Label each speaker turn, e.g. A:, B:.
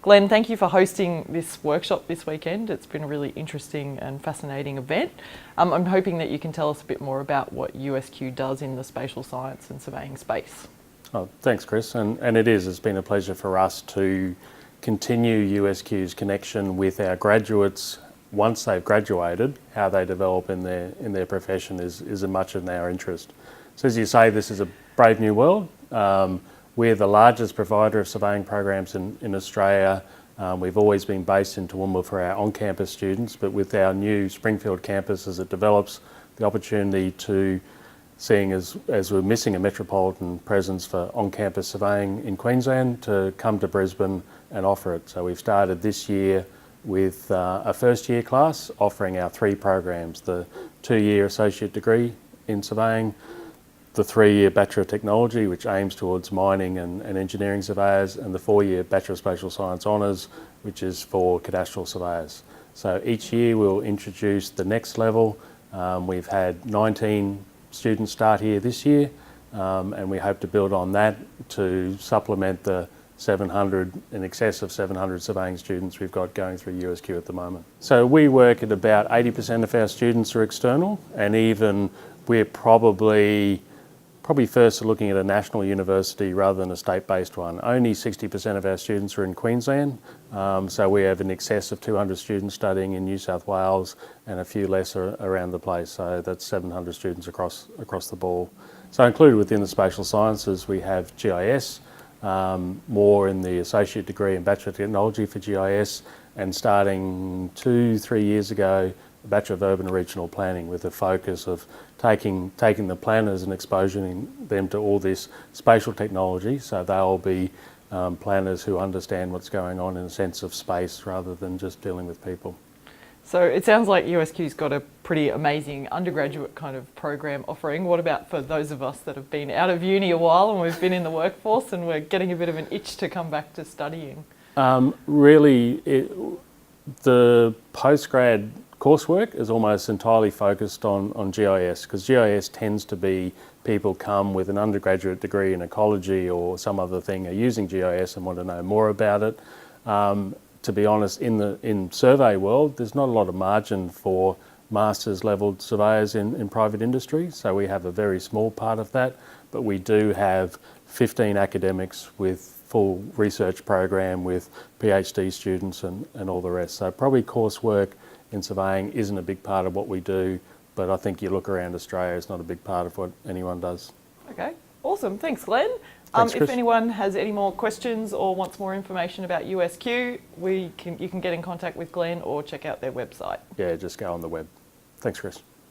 A: Glenn, thank you for hosting this workshop this weekend. It's been a really interesting and fascinating event. I'm hoping that you can tell us a bit more about what USQ does in the spatial science and surveying space.
B: Oh, thanks, Chris. And it's been a pleasure for us to continue USQ's connection with our graduates. Once they've graduated, how they develop in their profession is much in our interest. So as you say, this is a brave new world. We're the largest provider of surveying programs in Australia. We've always been based in Toowoomba for our on-campus students, but with our new Springfield campus as it develops, the opportunity to, seeing as we're missing a metropolitan presence for on-campus surveying in Queensland, to come to Brisbane and offer it. So we've started this year with a first year class offering our 3 programs: the 2-year associate degree in surveying, the 3-year Bachelor of Technology, which aims towards mining and engineering surveyors, and the 4-year Bachelor of Spatial Science Honours, which is for cadastral surveyors. So each year we'll introduce the next level. We've had 19 students start here this year, and we hope to build on that to supplement the 700, in excess of 700 surveying students we've got going through USQ at the moment. So we work at about 80% of our students are external, and even we're probably first looking at a national university rather than a state-based one. Only 60% of our students are in Queensland, so we have in excess of 200 students studying in New South Wales and a few less around the place, so that's 700 students across the ball. So included within the spatial sciences we have GIS, more in the associate degree and Bachelor of Technology for GIS, and starting 2-3 years ago, a Bachelor of Urban and Regional Planning, with a focus of taking the planners and exposing them to all this spatial technology, so they'll be planners who understand what's going on in a sense of space rather than just dealing with people.
A: So it sounds like USQ's got a pretty amazing undergraduate kind of program offering. What about for those of us that have been out of uni a while and we've been in the workforce and we're getting a bit of an itch to come back to studying?
B: The postgrad coursework is almost entirely focused on GIS, because GIS tends to be people come with an undergraduate degree in ecology or some other thing, are using GIS and want to know more about it. To be honest, in survey world, there's not a lot of margin for master's level surveyors in private industry, so we have a very small part of that, but we do have 15 academics with full research program with PhD students and all the rest. So probably coursework in surveying isn't a big part of what we do, but I think you look around Australia, it's not a big part of what anyone does.
A: Okay, awesome. Thanks, Glenn.
B: Thanks,
A: if
B: Chris.
A: anyone has any more questions or wants more information about USQ, you can get in contact with Glenn or check out their website.
B: Yeah, just go on the web. Thanks, Chris.